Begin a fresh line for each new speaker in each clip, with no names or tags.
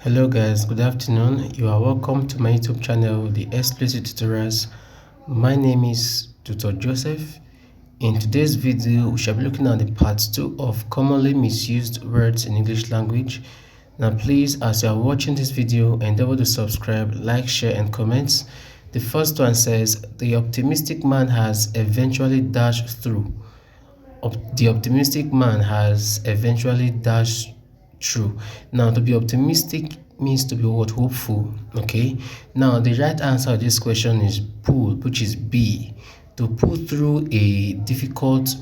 Hello guys, good afternoon. You are welcome to my YouTube channel, the Explicit Tutorials. My name is Tutor Joseph. In today's video, we shall be looking at the part 2 of commonly misused words in English language. Now please, as you are watching this video, endeavor to subscribe, like, share and comment. The first one says, the optimistic man has eventually dashed through. The optimistic man has eventually dashed through. Now, to be optimistic means to be what? Hopeful. Okay. Now, the right answer to this question is pull, which is B. To pull through a difficult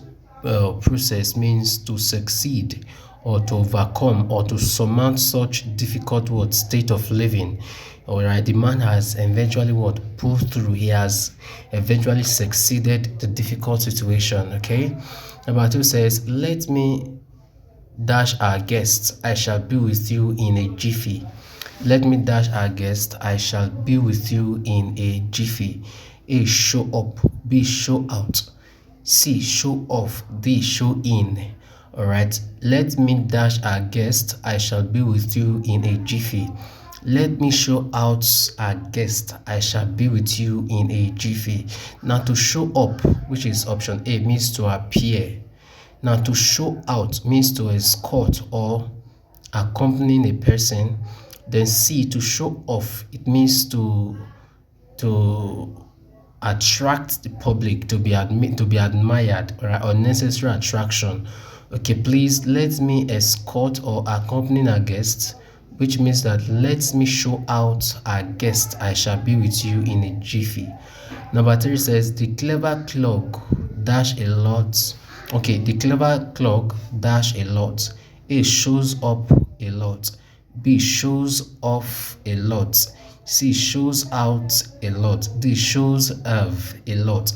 process means to succeed or to overcome or to surmount such difficult state of living. All right, the man has eventually pulled through. He has eventually succeeded the difficult situation. Okay. Number 2 says, let me dash our guest, I shall be with you in a jiffy. Let me dash our guest, I shall be with you in a jiffy. A, show up. B, show out. C, show off. D, show in. All right. Let me dash our guest, I shall be with you in a jiffy. Let me show out our guest, I shall be with you in a jiffy. Now, to show up, which is option A, means to appear. Now, to show out means to escort or accompanying a person. Then C, to show off, it means to attract the public, to be admired, or unnecessary attraction. Okay, please let me escort or accompany our guests, which means that let me show out our guest, I shall be with you in a jiffy. Number 3 says, the clever clock dash a lot. Okay, the clever clock dash a lot. A, shows up a lot. B, shows off a lot. C, shows out a lot. D, shows off a lot.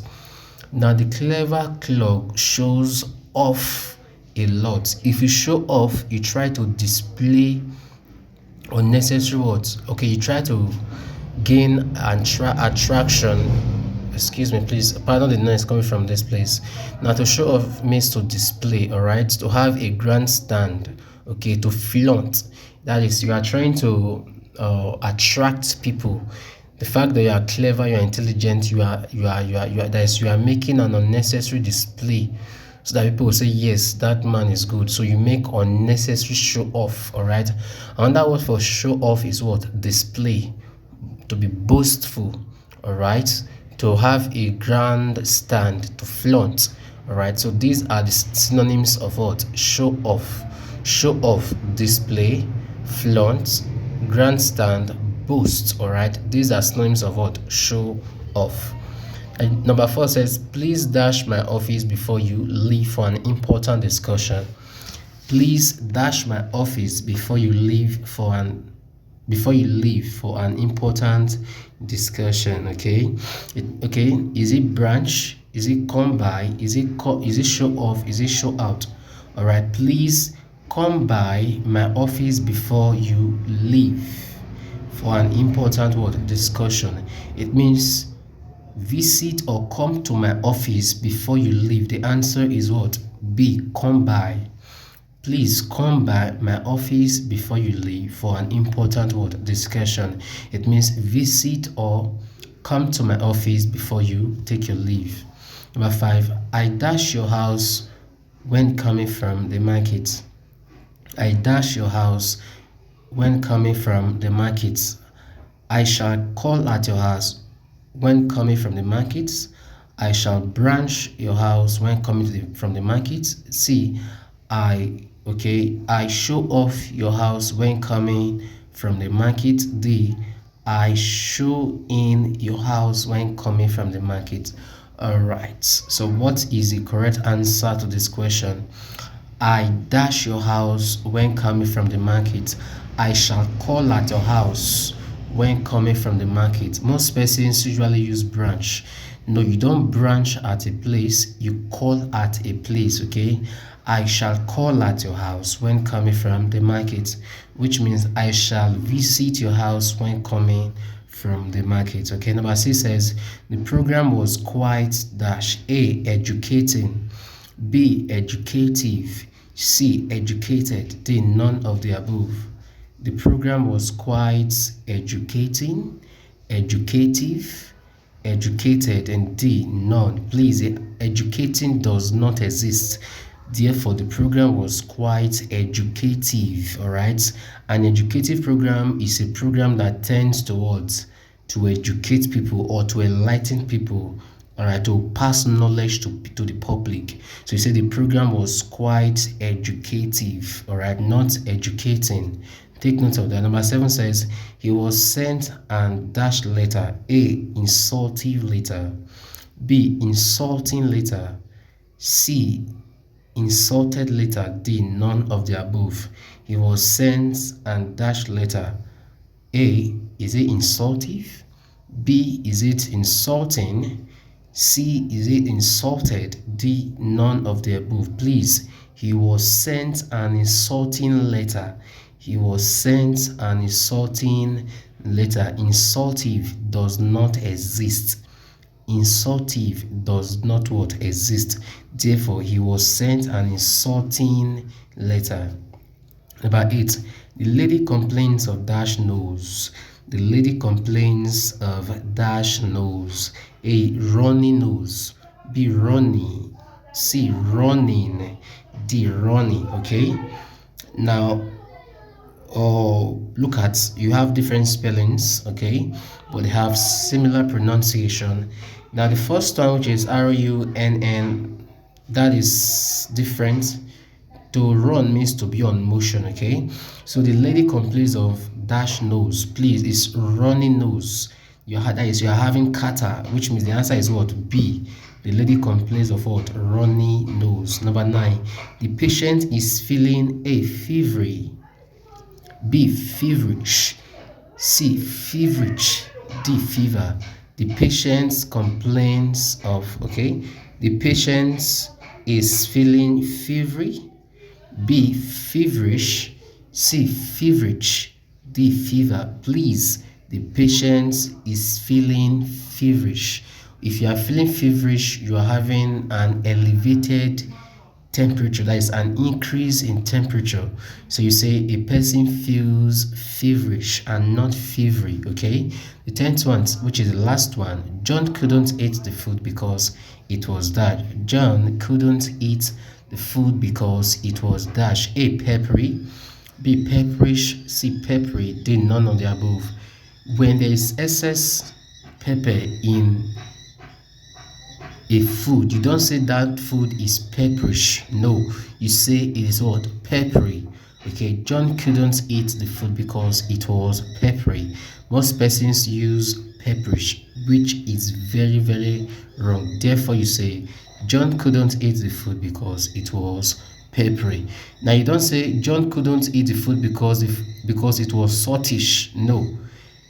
Now, the clever clock shows off a lot. If you show off, you try to display unnecessary words. Okay, you try to gain attraction. Excuse me, please, pardon the noise coming from this place. Now, to show off means to display. All right, to have a grandstand. Okay, to flaunt, that is, you are trying to attract people. The fact that you are clever, you are intelligent, you are making an unnecessary display so that people will say, yes, that man is good. So you make unnecessary show off. All right. Another word for show off is what? Display. To be boastful. All right. To have a grand stand, to flaunt. All right. So these are the synonyms of what? Show off. Show off, display, flaunt, grandstand, boast. All right. These are synonyms of what? Show off. And number 4 says, please dash my office before you leave for an important discussion. Please dash my office before you leave for an important discussion. Okay. Is it branch? Is it come by? Is it show off? Is it show out? All right. Please come by my office before you leave for an important discussion. It means visit or come to my office before you leave. The answer is what? B, come by. Please come by my office before you leave for an important discussion. It means visit or come to my office before you take your leave. Number 5, I dash your house when coming from the market. I dash your house when coming from the market. I shall call at your house when coming from the markets. I shall branch your house when coming from the market. C, I show off your house when coming from the market. D, I show in your house when coming from the market. All right, so what is the correct answer to this question? I dash your house when coming from the market. I shall call at your house when coming from the market. Most persons usually use branch. No, you don't branch at a place, you call at a place. Okay, I shall call at your house when coming from the market, which means I shall visit your house when coming from the market. Okay, number 6 says, the program was quite dash. A, educating. B, educative. C, educated. D, none of the above. The program was quite educating, educative, educated, and D, none. Please, educating does not exist. Therefore, the program was quite educative, all right? An educative program is a program that tends towards to educate people or to enlighten people, all right, to pass knowledge to the public. So you say the program was quite educative, all right, not educating. Take note of that. Number 7 says he was sent and dash letter. A, insultive letter. B, insulting letter. C, insulted letter. D, none of the above. He was sent and dash letter. A, is it insultive? B, is it insulting? C, is it insulted? D, none of the above. Please, he was sent an insulting letter. He was sent an insulting letter. Insultive does not exist. Insultive does not what exist. Therefore, he was sent an insulting letter. Number 8, the lady complains of dash nose. The lady complains of dash nose. A, runny nose. B, runny. C, running. D, runny. Okay. Now, look at, you have different spellings, okay, but they have similar pronunciation. Now, the first one, which is runn, that is different. To run means to be on motion, okay? So the lady complains of dash nose. Please, it's running nose. You're having catarrh, which means the answer is what? B. The lady complains of what? Runny nose. Number 9, the patient is feeling A, fevery. B, feverish. C, feverish. D, fever. The patient complains of, okay? The patient is feeling fevery. B, feverish. C, feverish. D, fever. Please, the patient is feeling feverish. If you are feeling feverish, you are having an elevated temperature. That is an increase in temperature. So you say a person feels feverish and not fevery, okay? The 10th one, which is the last one, John couldn't eat the food because it was dash. John couldn't eat the food because it was dash. A, peppery. B, pepperish. C, peppery. D, none of the above. When there is excess pepper in a food, you don't say that food is pepperish. No, you say it is what? Peppery. Okay, John couldn't eat the food because it was peppery. Most persons use pepperish, which is very, very wrong. Therefore, you say John couldn't eat the food because it was peppery. Now, you don't say John couldn't eat the food because it was saltish. No,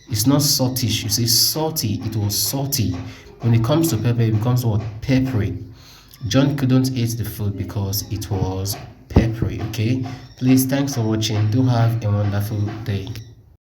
it's not saltish. You say salty. It was salty. When it comes to pepper, it becomes what? Peppery. John couldn't eat the food because it was peppery. Okay, please, thanks for watching. Do have a wonderful day.